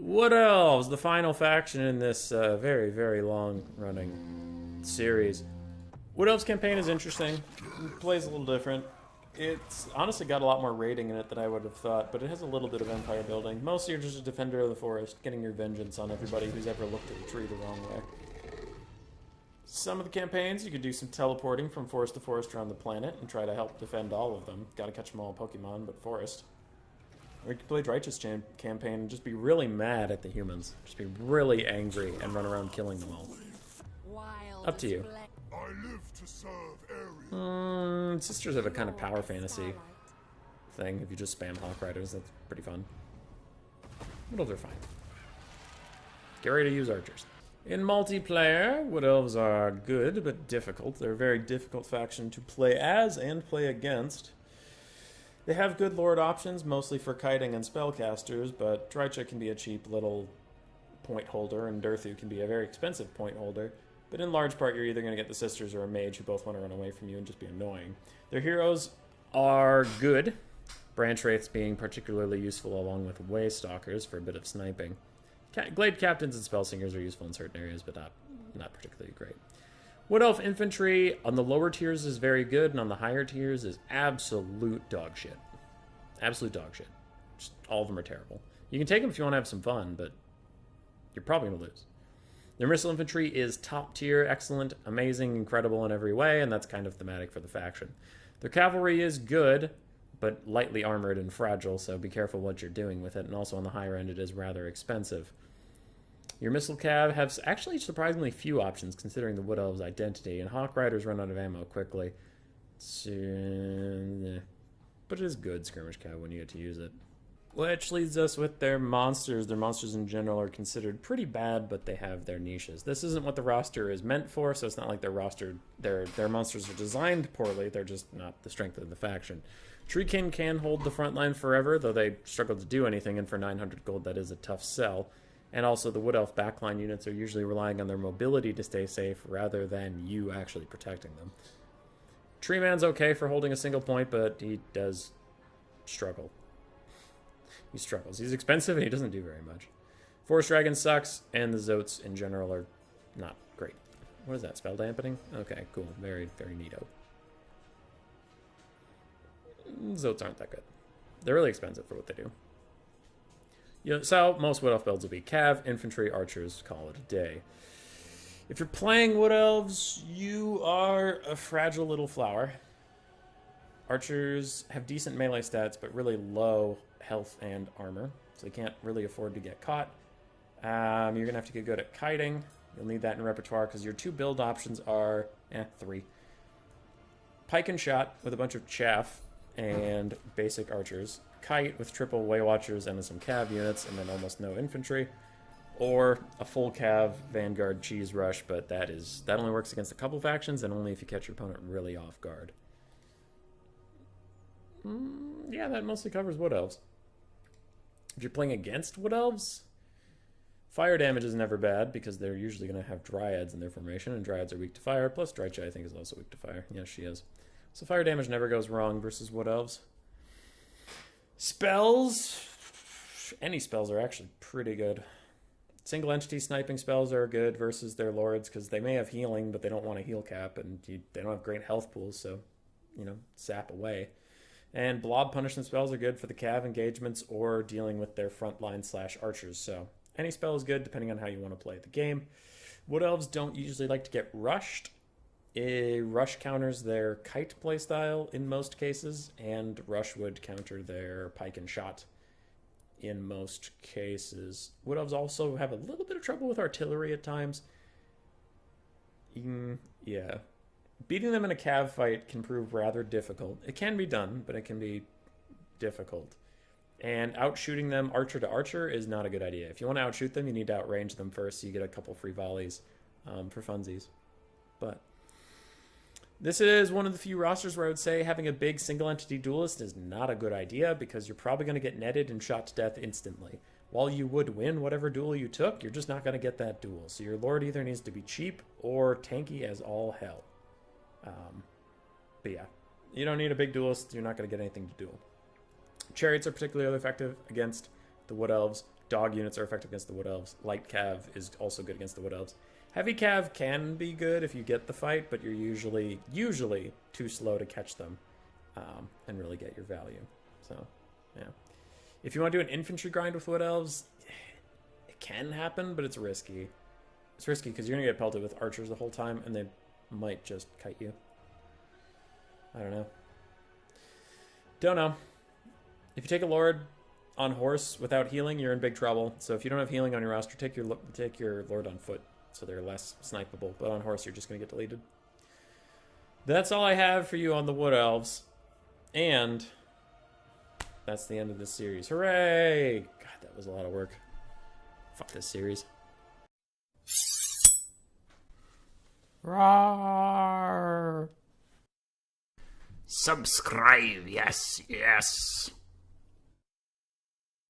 Wood Elves, the final faction in this very, very long-running series. Wood Elves campaign is interesting. It plays a little different. It's honestly got a lot more raiding in it than I would have thought, but it has a little bit of empire building. Mostly you're just a defender of the forest, getting your vengeance on everybody who's ever looked at a tree the wrong way. Some of the campaigns, you could do some teleporting from forest to forest around the planet and try to help defend all of them. Gotta catch them all in Pokemon, but forest. Or you could play Righteous campaign and just be really mad at the humans. Just be really angry and run around killing them all. Up to you. I live to serve Ares. Sisters have a kind of power fantasy thing. If you just spam Hawk Riders, that's pretty fun. Wood Elves are fine. Get ready to use archers. In multiplayer, Wood Elves are good, but difficult. They're a very difficult faction to play as and play against. They have good lord options, mostly for kiting and spellcasters, but Drycha can be a cheap little point holder, and Durthu can be a very expensive point holder. But in large part, you're either going to get the sisters or a mage who both want to run away from you and just be annoying. Their heroes are good, Branch Wraiths being particularly useful along with Waystalkers for a bit of sniping. Glade Captains and Spellsingers are useful in certain areas, but not particularly great. Wood Elf Infantry on the lower tiers is very good, and on the higher tiers is absolute dog shit. Absolute dog shit. Just all of them are terrible. You can take them if you want to have some fun, but you're probably going to lose. Their Missile Infantry is top tier, excellent, amazing, incredible in every way, and that's kind of thematic for the faction. Their Cavalry is good, but lightly armored and fragile, so be careful what you're doing with it, and also on the higher end it is rather expensive. Your Missile Cav has actually surprisingly few options considering the Wood Elves' identity, and Hawk Riders run out of ammo quickly. But it is good, Skirmish Cav, when you get to use it. Which leads us with their monsters. Their monsters in general are considered pretty bad, but they have their niches. This isn't what the roster is meant for, so it's not like their monsters are designed poorly, they're just not the strength of the faction. Treekin can hold the front line forever, though they struggle to do anything, and for 900 gold that is a tough sell. And also the Wood Elf backline units are usually relying on their mobility to stay safe rather than you actually protecting them. Treeman's okay for holding a single point, but he does struggle. He struggles. He's expensive and he doesn't do very much. Forest Dragon sucks, and the Zotes in general are not great. What is that, spell dampening? Okay, cool. Very, very neato. Zotes aren't that good. They're really expensive for what they do. So most Wood Elf builds will be Cav, Infantry, Archers, call it a day. If you're playing Wood Elves, you are a fragile little flower. Archers have decent melee stats, but really low health and armor, so they can't really afford to get caught. You're going to have to get good at kiting. You'll need that in repertoire, because your two build options are, three. Pike and Shot with a bunch of chaff and basic archers. Kite with triple Way Watchers and some Cav units, and then almost no infantry. Or a full Cav Vanguard Cheese Rush, but that only works against a couple factions, and only if you catch your opponent really off guard. Yeah, that mostly covers Wood Elves. If you're playing against Wood Elves, fire damage is never bad, because they're usually going to have Dryads in their formation, and Dryads are weak to fire, plus Drycha I think is also weak to fire. Yes, she is. So fire damage never goes wrong versus Wood Elves. Spells, any spells are actually pretty good. Single entity sniping spells are good versus their lords, because they may have healing, but they don't want a heal cap, and they don't have great health pools, so, sap away. And blob punishment spells are good for the Cav engagements or dealing with their frontline / archers, so any spell is good depending on how you want to play the game. Wood Elves don't usually like to get rushed. Rush counters their kite playstyle in most cases, and rush would counter their pike and shot in most cases. Wood Elves also have a little bit of trouble with artillery at times. Yeah. Beating them in a Cav fight can prove rather difficult. It can be done, but it can be difficult. And outshooting them archer to archer is not a good idea. If you want to outshoot them, you need to outrange them first, so you get a couple free volleys for funsies. But this is one of the few rosters where I would say having a big single-entity duelist is not a good idea, because you're probably going to get netted and shot to death instantly. While you would win whatever duel you took, you're just not going to get that duel. So your lord either needs to be cheap or tanky as all hell. But yeah, you don't need a big duelist. You're not going to get anything to duel. Chariots are particularly effective against the Wood Elves. dog units are effective against the Wood Elves. Light Cav is also good against the Wood Elves. Heavy Cav can be good if you get the fight, but you're usually too slow to catch them and really get your value. So, yeah. If you want to do an infantry grind with Wood Elves, it can happen, but it's risky. It's risky because you're going to get pelted with archers the whole time, and they might just kite you. I don't know. Don't know. If you take a Lord on horse without healing, you're in big trouble. So if you don't have healing on your roster, take your Lord on foot, so they're less snipeable. But on horse, you're just going to get deleted. That's all I have for you on the Wood Elves. And that's the end of this series. Hooray! God, that was a lot of work. Fuck this series. Roar! Subscribe, yes, yes.